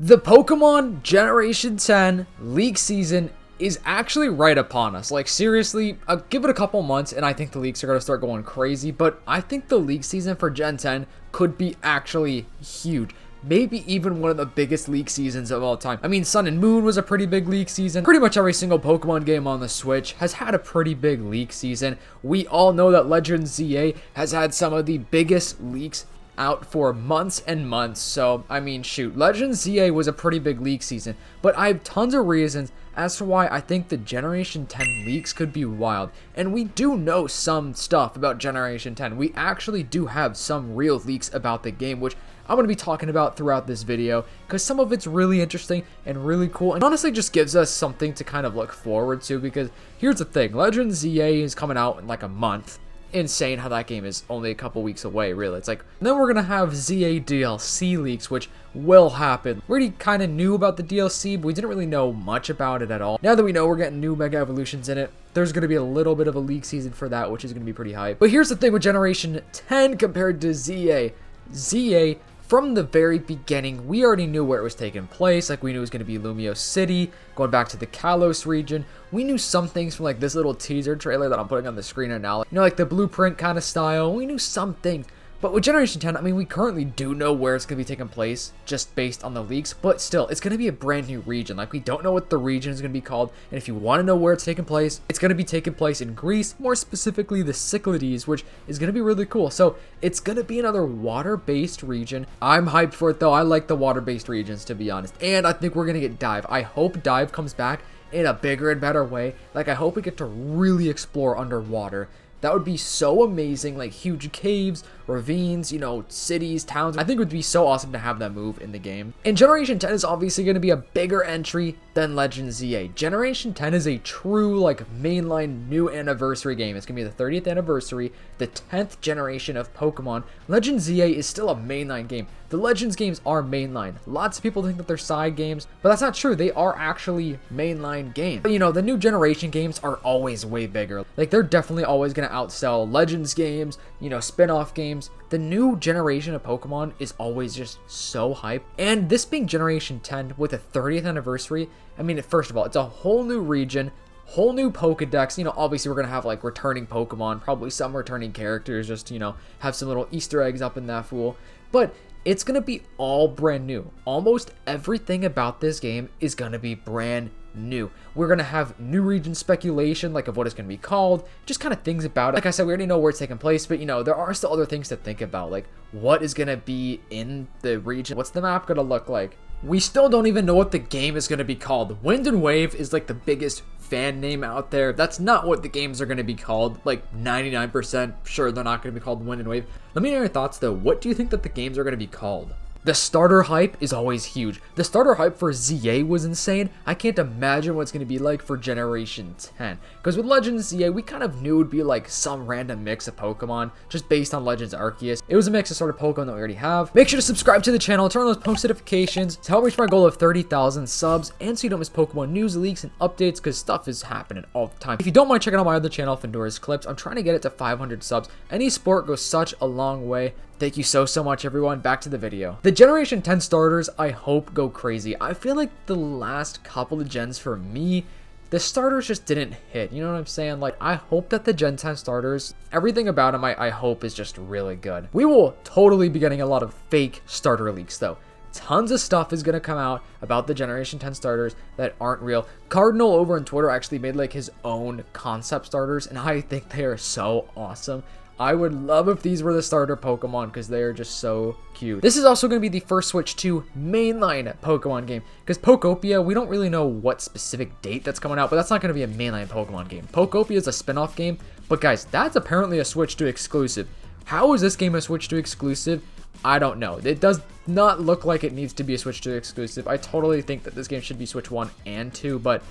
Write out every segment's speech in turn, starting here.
The Pokemon Generation 10 leak season is actually right upon us. Like, seriously, I'll give it a couple months and I think the leaks are going to start going crazy, but I think the leak season for Gen 10 could be actually huge. Maybe even one of the biggest leak seasons of all time. I mean, Sun and Moon was a pretty big leak season. Pretty much every single Pokemon game on the Switch has had a pretty big leak season. We all know that Legends ZA has had some of the biggest leaks out for months and months. So, I mean, shoot, Legends ZA was a pretty big leak season, but I have tons of reasons as to why I think the Generation 10 leaks could be wild. And we do know some stuff about Generation 10. We actually do have some real leaks about the game, which I'm going to be talking about throughout this video, because some of it's really interesting and really cool, and honestly just gives us something to kind of look forward to, because here's the thing, Legends ZA is coming out in like a month. Insane how that game is only a couple weeks away, really. It's like, and then we're gonna have ZA DLC leaks, which will happen. We already kind of knew about the DLC, but we didn't really know much about it at all. Now that we know we're getting new Mega Evolutions in it, there's gonna be a little bit of a leak season for that, which is gonna be pretty hype. But here's the thing with Generation 10 compared to ZA. ZA, from the very beginning, we already knew where it was taking place. Like, we knew it was going to be Lumio City, going back to the Kalos region. We knew some things from like this little teaser trailer that I'm putting on the screen right now. You know, like the blueprint kind of style. We knew some things. But with Generation 10, I mean, we currently do know where it's going to be taking place just based on the leaks, but still, it's going to be a brand new region. Like, we don't know what the region is going to be called, and if you want to know where it's taking place, it's going to be taking place in Greece, more specifically the Cyclades, which is going to be really cool. So, it's going to be another water-based region. I'm hyped for it, though. I like the water-based regions, to be honest, and I think we're going to get Dive. I hope Dive comes back in a bigger and better way. Like, I hope we get to really explore underwater. That would be so amazing, like huge caves, ravines, you know, cities, towns. I think it would be so awesome to have that move in the game. And Generation 10 is obviously going to be a bigger entry than Legends ZA. Generation 10 is a true, like, mainline new anniversary game. It's going to be the 30th anniversary, the 10th generation of Pokemon. Legends ZA is still a mainline game. The Legends games are mainline. Lots of people think that they're side games, but that's not true. They are actually mainline games. But, you know, the new generation games are always way bigger. Like, they're definitely always going to outsell Legends games, you know, spin-off games. The new generation of Pokemon is always just so hype. And this being Generation 10 with a 30th anniversary, I mean, first of all, it's a whole new region, whole new Pokedex. You know, obviously we're going to have like returning Pokemon, probably some returning characters, just, you know, have some little Easter eggs up in that fool. But it's going to be all brand new. Almost everything about this game is going to be brand new. We're going to have new region speculation, like of what it's going to be called, just kind of things about it. Like I said, we already know where it's taking place, but you know, there are still other things to think about, like what is going to be in the region? What's the map going to look like? We still don't even know what the game is going to be called. Wind and Wave is like the biggest fan name out there. That's not what the games are going to be called. Like 99% sure they're not going to be called Wind and Wave. Let me know your thoughts though. What do you think that the games are going to be called? The starter hype is always huge. The starter hype for ZA was insane. I can't imagine what it's going to be like for Generation 10. Because with Legends ZA, we kind of knew it would be like some random mix of Pokemon just based on Legends Arceus. It was a mix of sort of Pokemon that we already have. Make sure to subscribe to the channel, turn on those post notifications to help reach my goal of 30,000 subs, and so you don't miss Pokemon news, leaks, and updates because stuff is happening all the time. If you don't mind checking out my other channel, Fandora's Clips, I'm trying to get it to 500 subs. Any support goes such a long way. Thank you so much, everyone. Back to the video. The Generation 10 starters, I hope, go crazy. I feel like the last couple of gens for me, the starters just didn't hit. You know what I'm saying? Like, I hope that the Gen 10 starters, everything about them, I hope is just really good. We will totally be getting a lot of fake starter leaks, though. Tons of stuff is going to come out about the Generation 10 starters that aren't real. Cardinal over on Twitter actually made like his own concept starters, and I think they are so awesome. I would love if these were the starter Pokemon because they are just so cute. This is also going to be the first Switch 2 mainline Pokemon game because Pokopia, we don't really know what specific date that's coming out, but that's not going to be a mainline Pokemon game. Pokopia is a spin-off game, but guys, that's apparently a Switch 2 exclusive. How is this game a Switch 2 exclusive? I don't know. It does not look like it needs to be a Switch 2 exclusive. I totally think that this game should be Switch 1 and 2, but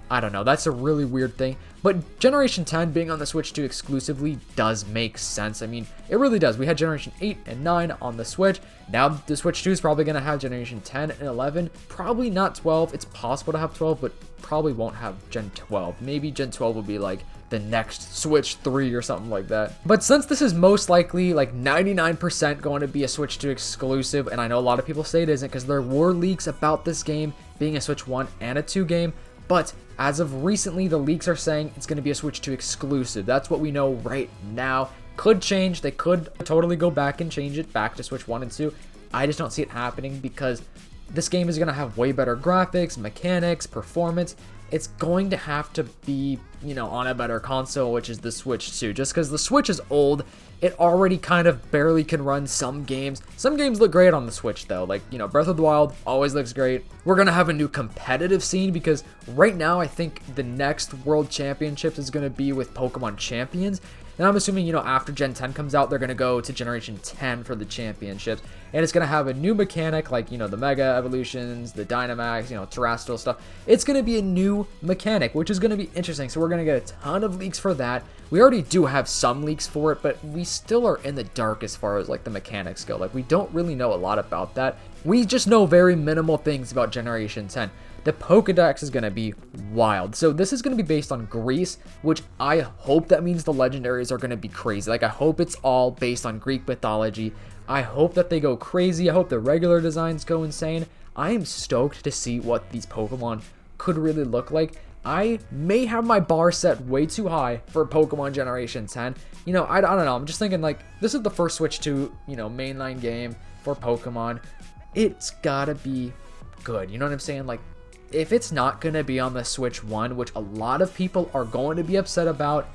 I don't know. That's a really weird thing. But Generation 10 being on the Switch 2 exclusively does make sense. I mean, it really does. We had Generation 8 and 9 on the Switch. Now the Switch 2 is probably going to have Generation 10 and 11. Probably not 12. It's possible to have 12, but probably won't have Gen 12. Maybe Gen 12 will be like the next Switch 3 or something like that. But since this is most likely like 99% going to be a Switch 2 exclusive, and I know a lot of people say it isn't because there were leaks about this game being a Switch 1 and a 2 game, but as of recently, the leaks are saying it's going to be a Switch 2 exclusive. That's what we know right now. Could change. They could totally go back and change it back to Switch 1 and 2. I just don't see it happening because this game is going to have way better graphics, mechanics, performance. It's going to have to be, on a better console, which is the Switch 2. Just because the Switch is old, it already kind of barely can run some games. Some games look great on the Switch, though. Like, Breath of the Wild always looks great. We're going to have a new competitive scene because right now, I think the next World Championships is going to be with Pokemon Champions. And I'm assuming, after Gen 10 comes out, they're going to go to Generation 10 for the championships. And it's going to have a new mechanic like, the Mega Evolutions, the Dynamax, Terrestrial stuff. It's going to be a new mechanic, which is going to be interesting. So we're going to get a ton of leaks for that. We already do have some leaks for it, but we still are in the dark as far as like the mechanics go. Like we don't really know a lot about that. We just know very minimal things about Generation 10. The Pokedex is going to be wild. So this is going to be based on Greece, which I hope that means the legendaries are going to be crazy. Like I hope it's all based on Greek mythology. I hope that they go crazy. I hope the regular designs go insane. I am stoked to see what these Pokemon could really look like. I may have my bar set way too high for Pokemon Generation 10. I don't know. I'm just thinking like this is the first Switch 2, mainline game for Pokemon. It's gotta be good. You know what I'm saying? Like, if it's not going to be on the Switch 1, which a lot of people are going to be upset about,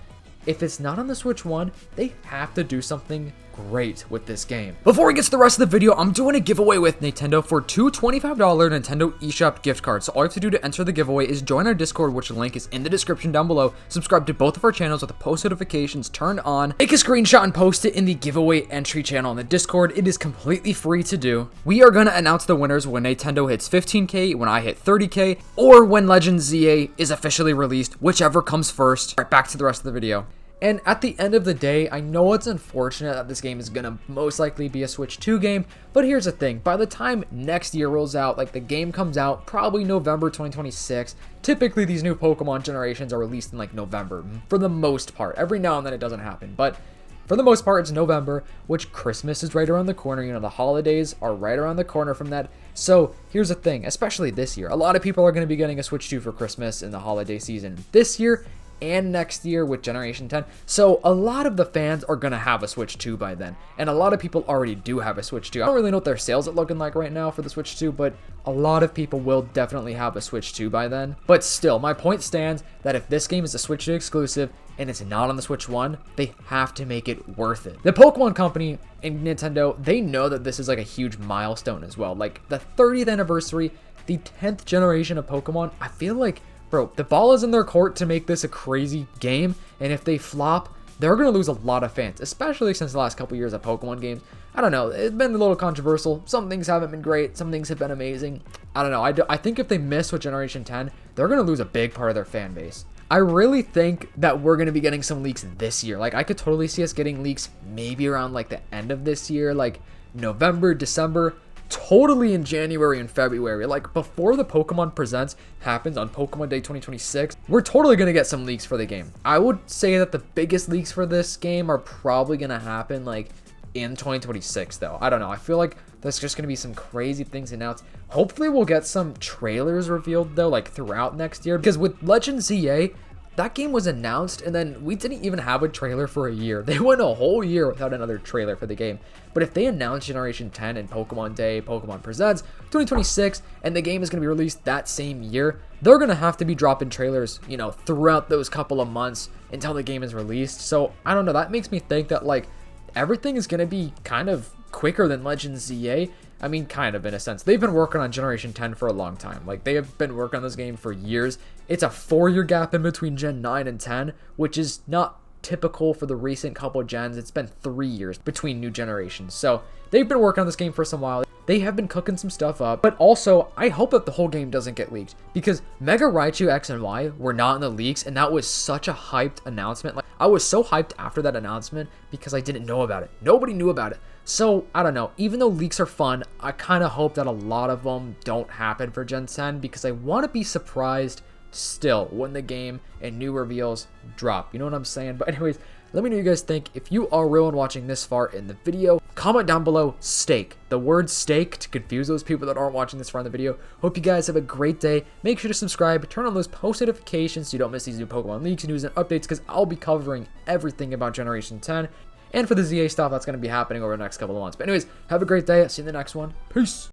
if it's not on the Switch 1, they have to do something great with this game. Before we get to the rest of the video, I'm doing a giveaway with Nintendo for two $25 Nintendo eShop gift cards. So all you have to do to enter the giveaway is join our Discord, which the link is in the description down below. Subscribe to both of our channels with the post notifications turned on. Take a screenshot and post it in the giveaway entry channel in the Discord. It is completely free to do. We are going to announce the winners when Nintendo hits 15K, when I hit 30K, or when Legends ZA is officially released, whichever comes first. All right, back to the rest of the video. And at the end of the day, I know it's unfortunate that this game is going to most likely be a Switch 2 game, but here's the thing. By the time next year rolls out, like the game comes out, probably November 2026, typically these new Pokemon generations are released in like November, for the most part. Every now and then it doesn't happen, but for the most part, it's November, which Christmas is right around the corner. The holidays are right around the corner from that. So here's the thing, especially this year, a lot of people are going to be getting a Switch 2 for Christmas in the holiday season this year and next year with Generation 10. So a lot of the fans are going to have a Switch 2 by then. And a lot of people already do have a Switch 2. I don't really know what their sales are looking like right now for the Switch 2, but a lot of people will definitely have a Switch 2 by then. But still, my point stands that if this game is a Switch 2 exclusive and it's not on the Switch 1, they have to make it worth it. The Pokemon Company and Nintendo, they know that this is like a huge milestone as well. Like the 30th anniversary, the 10th generation of Pokemon, I feel like, bro, the ball is in their court to make this a crazy game, and if they flop, they're going to lose a lot of fans, especially since the last couple years of Pokemon games. I don't know, it's been a little controversial. Some things haven't been great, some things have been amazing. I don't know, I think if they miss with Generation 10, they're going to lose a big part of their fan base. I really think that we're going to be getting some leaks this year. Like, I could totally see us getting leaks maybe around, like, the end of this year, like November, December, totally in January and February. Like, before the Pokemon Presents happens on Pokemon Day 2026, we're totally going to get some leaks for the game. I would say that the biggest leaks for this game are probably going to happen, like, in 2026, though. I don't know. I feel like there's just going to be some crazy things announced. Hopefully, we'll get some trailers revealed, though, like, throughout next year. Because with Legends ZA, that game was announced, and then we didn't even have a trailer for a year. They went a whole year without another trailer for the game. But if they announce Generation 10 and Pokemon Day, Pokemon Presents 2026, and the game is going to be released that same year, they're going to have to be dropping trailers, throughout those couple of months until the game is released. So, I don't know. That makes me think that, like, everything is going to be kind of quicker than Legends ZA. I mean, kind of, in a sense. They've been working on Generation 10 for a long time. Like, they have been working on this game for years. It's a 4-year gap in between Gen 9 and 10, which is not typical for the recent couple gens. It's been 3 years between new generations. So, they've been working on this game for some while. They have been cooking some stuff up. But also, I hope that the whole game doesn't get leaked. Because Mega Raichu X and Y were not in the leaks, and that was such a hyped announcement. Like, I was so hyped after that announcement because I didn't know about it. Nobody knew about it. So, I don't know, even though leaks are fun, I kind of hope that a lot of them don't happen for Gen 10 because I want to be surprised still when the game and new reveals drop. You know what I'm saying? But anyways, let me know what you guys think. If you are real and watching this far in the video, comment down below steak. The word steak to confuse those people that aren't watching this far in the video. Hope you guys have a great day. Make sure to subscribe, turn on those post notifications so you don't miss these new Pokemon leaks, news, and updates, because I'll be covering everything about Generation 10 and for the ZA stuff that's going to be happening over the next couple of months. But anyways, have a great day. I'll see you in the next one. Peace.